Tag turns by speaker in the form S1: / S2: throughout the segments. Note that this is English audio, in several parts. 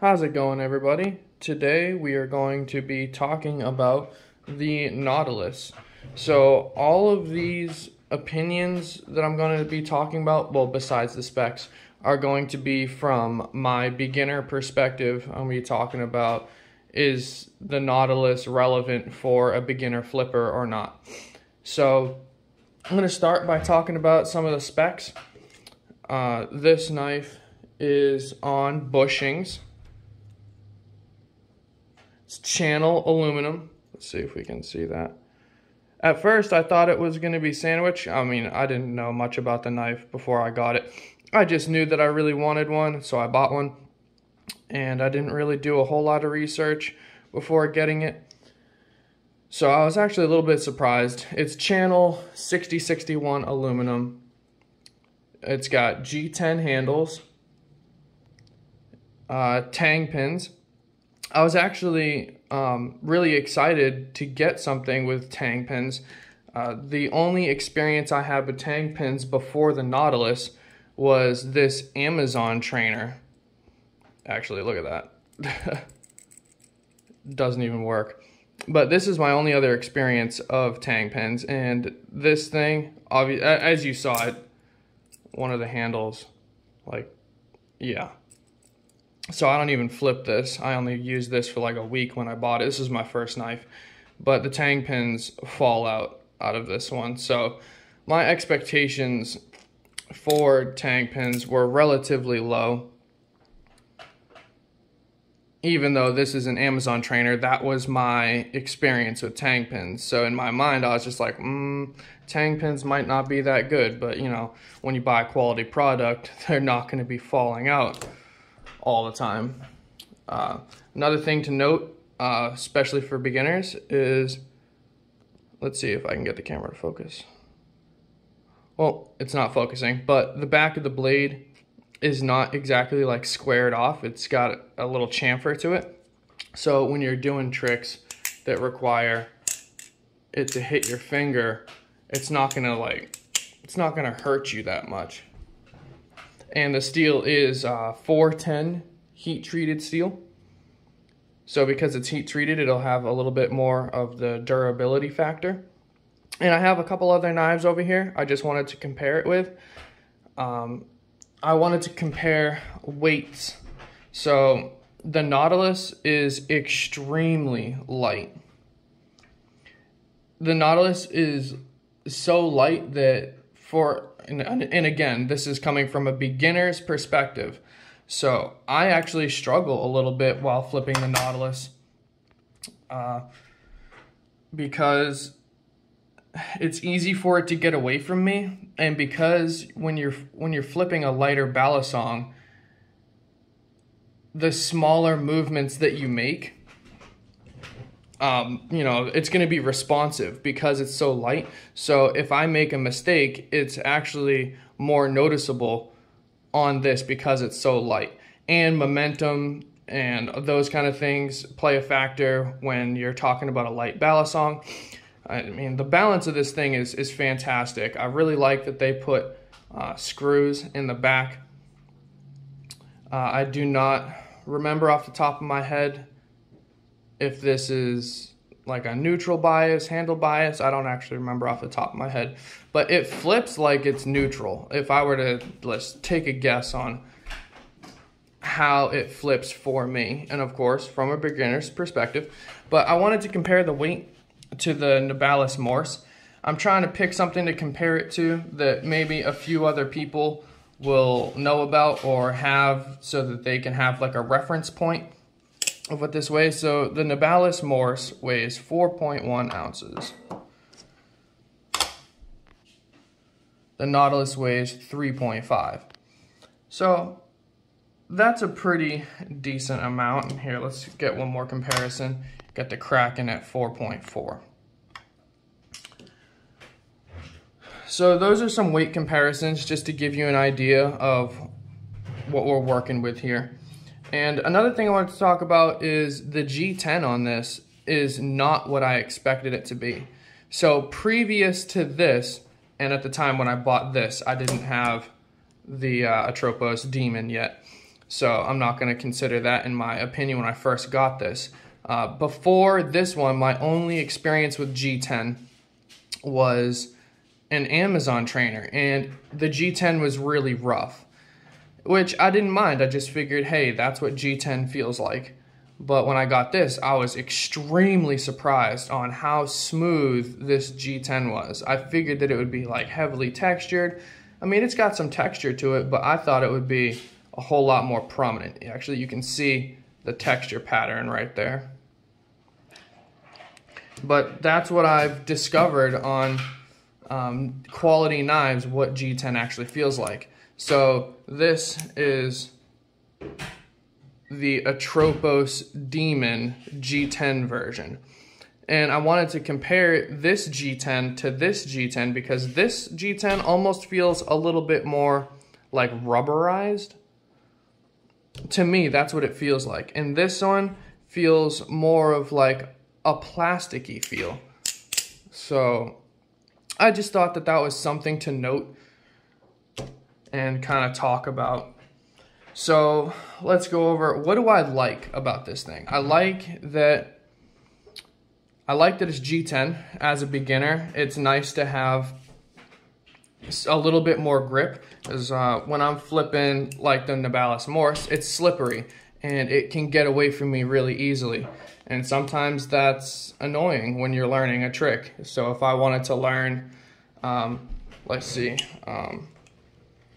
S1: How's it going, everybody? Today we are going to be talking about the Nautilus. So all of these opinions that I'm going to be talking about, well, besides the specs, are going to be from my beginner perspective. I'm going to be talking about, is the Nautilus relevant for a beginner flipper or not? So I'm going to start by talking about some of the specs. This knife is on bushings. It's channel aluminum. Let's see if we can see that. At first, I thought it was going to be sandwich. I mean, I didn't know much about the knife before I got it. I just knew that I really wanted one, so I bought one. And I didn't really do a whole lot of research before getting it. So I was actually a little bit surprised. It's channel 6061 aluminum. It's got G10 handles, tang pins. I was actually really excited to get something with tang pins. The only experience I had with tang pins before the Nautilus was this Amazon trainer. Actually, look at that. Doesn't even work. But this is my only other experience of tang pins, and this thing, as you saw it, one of the handles, like, yeah. So I don't even flip this. I only used this for like a week when I bought it. This is my first knife. But the tang pins fall out of this one. So my expectations for tang pins were relatively low. Even though this is an Amazon trainer, that was my experience with tang pins. So in my mind, I was just like, tang pins might not be that good. But, you know, when you buy a quality product, they're not going to be falling out all the time. Another thing to note, especially for beginners, is, let's see if I can get the camera to focus. Well, it's not focusing, but the back of the blade is not exactly like squared off. It's got a little chamfer to it. So when you're doing tricks that require it to hit your finger, it's not gonna hurt you that much. And the steel is 410 heat treated steel. So because it's heat treated, it'll have a little bit more of the durability factor. And I have a couple other knives over here I just wanted to compare it with. I wanted to compare weights. So the Nautilus is extremely light. The Nautilus is so light that and again, this is coming from a beginner's perspective. So I actually struggle a little bit while flipping the Nautilus because it's easy for it to get away from me, and because when you're flipping a lighter balisong, the smaller movements that you make, you know, it's going to be responsive because it's so light. So if I make a mistake, it's actually more noticeable on this because it's so light. And momentum and those kind of things play a factor when you're talking about a light balisong. I mean, the balance of this thing is fantastic. I really like that they put screws in the back. I do not remember off the top of my head if this is like a neutral bias, handle bias. I don't actually remember off the top of my head. But it flips like it's neutral. If I were to, let's take a guess on how it flips for me. And of course, from a beginner's perspective. But I wanted to compare the weight to the Nautilus Morse. I'm trying to pick something to compare it to that maybe a few other people will know about or have, so that they can have like a reference point of what this weighs. So the Nautilus Morse weighs 4.1 ounces. The Nautilus weighs 3.5. So that's a pretty decent amount. And here, let's get one more comparison. Got the Kraken at 4.4. So those are some weight comparisons just to give you an idea of what we're working with here. And another thing I wanted to talk about is the G10 on this is not what I expected it to be. So previous to this, and at the time when I bought this, I didn't have the Atropos Demon yet. So I'm not going to consider that in my opinion when I first got this. Before this one, my only experience with G10 was an Amazon trainer, and the G10 was really rough, which I didn't mind. I just figured, hey, that's what G10 feels like. But when I got this, I was extremely surprised on how smooth this G10 was. I figured that it would be like heavily textured. I mean, it's got some texture to it, but I thought it would be a whole lot more prominent. Actually, you can see the texture pattern right there. But that's what I've discovered on quality knives, what G10 actually feels like. So this is the Atropos Demon G10 version. And I wanted to compare this G10 to this G10 because this G10 almost feels a little bit more like rubberized. To me, that's what it feels like. And this one feels more of like a plasticky feel. So I just thought that that was something to note and kind of talk about. So let's go over, what do I like about this thing? I like that it's G10 as a beginner. It's nice to have a little bit more grip, because when I'm flipping like the Nautilus Morse, it's slippery and it can get away from me really easily. And sometimes that's annoying when you're learning a trick. So if I wanted to learn, let's see,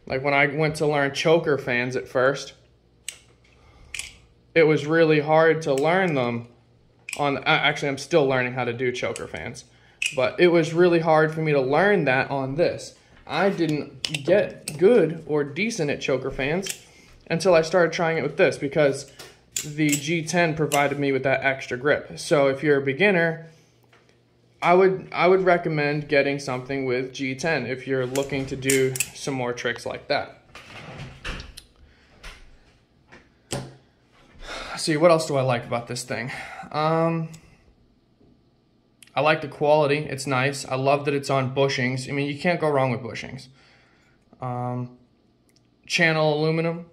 S1: like when I went to learn choker fans at first, it was really hard to learn them on, actually I'm still learning how to do choker fans, but it was really hard for me to learn that on this. I didn't get good or decent at choker fans until I started trying it with this, because the G10 provided me with that extra grip. So if you're a beginner, I would recommend getting something with G10 if you're looking to do some more tricks like that. Let's see, what else do I like about this thing? I like the quality. It's nice. I love that it's on bushings. I mean, you can't go wrong with bushings. Channel aluminum.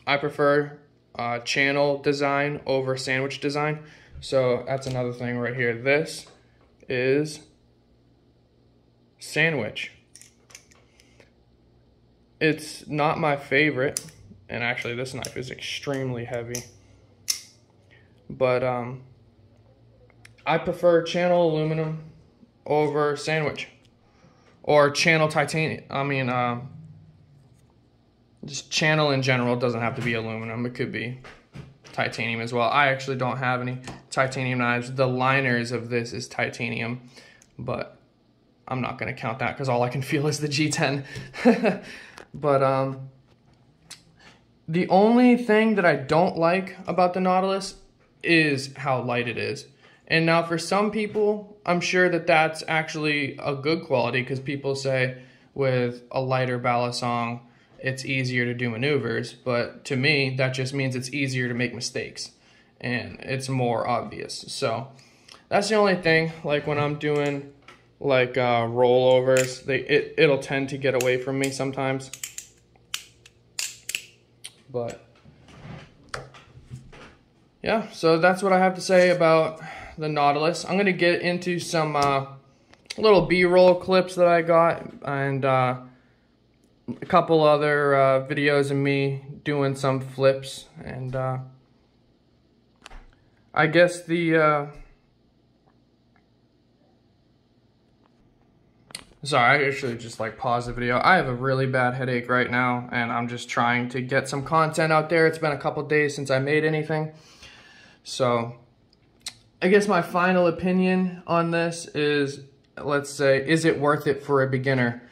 S1: I prefer channel design over sandwich design. So that's another thing right here. This is sandwich. It's not my favorite, and actually this knife is extremely heavy. But I prefer channel aluminum over sandwich, or channel titanium. I mean, just channel in general. It doesn't have to be aluminum. It could be titanium as well. I actually don't have any titanium knives. The liners of this is titanium, but I'm not going to count that because all I can feel is the G10. But the only thing that I don't like about the Nautilus is how light it is. And now for some people, I'm sure that that's actually a good quality, because people say with a lighter balisong, it's easier to do maneuvers. But to me, that just means it's easier to make mistakes and it's more obvious. So that's the only thing. Like when I'm doing like rollovers, it'll tend to get away from me sometimes. But yeah, so that's what I have to say about the Nautilus. I'm gonna get into some little B-roll clips that I got, and a couple other videos of me doing some flips, and I guess sorry, I actually just like pause the video. I have a really bad headache right now, and I'm just trying to get some content out there. It's been a couple days since I made anything. So I guess my final opinion on this is, let's say, is it worth it for a beginner?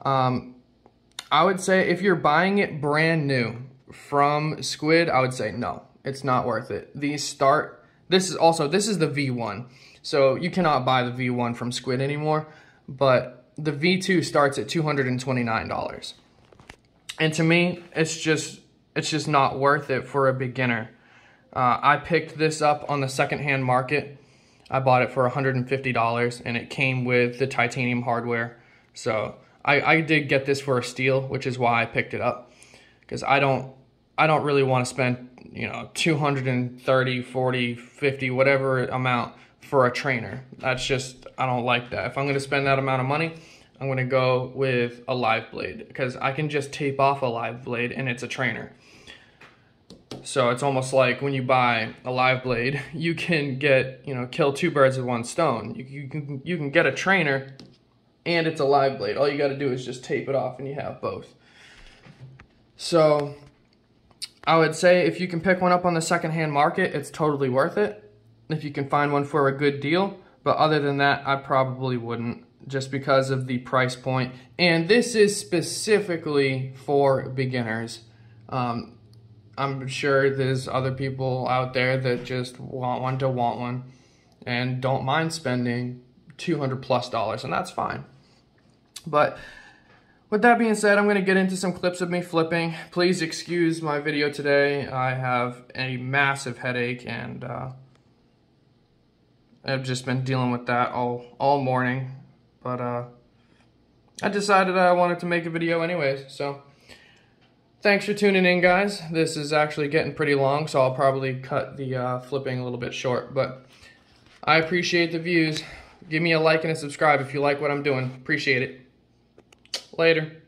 S1: I would say if you're buying it brand new from Squid, I would say no, it's not worth it. This is the V1. So you cannot buy the V1 from Squid anymore, but the V2 starts at $229. And to me, it's just not worth it for a beginner. I picked this up on the secondhand market. I bought it for $150, and it came with the titanium hardware. So I did get this for a steal, which is why I picked it up. because I don't really want to spend, you know, 230, 40, 50, whatever amount for a trainer. That's just, I don't like that. If I'm going to spend that amount of money, I'm going to go with a live blade, because I can just tape off a live blade and it's a trainer. So it's almost like when you buy a live blade, you can get, you know, kill two birds with one stone. You can get a trainer and it's a live blade. All you got to do is just tape it off and you have both. So I would say if you can pick one up on the secondhand market, it's totally worth it if you can find one for a good deal. But other than that, I probably wouldn't, just because of the price point. And this is specifically for beginners. I'm sure there's other people out there that just want one and don't mind spending $200+ and that's fine. But with that being said, I'm going to get into some clips of me flipping. Please excuse my video today. I have a massive headache and I've just been dealing with that all morning. But I decided I wanted to make a video anyways, so thanks for tuning in, guys. This is actually getting pretty long, so I'll probably cut the flipping a little bit short, but I appreciate the views. Give me a like and a subscribe if you like what I'm doing. Appreciate it. Later.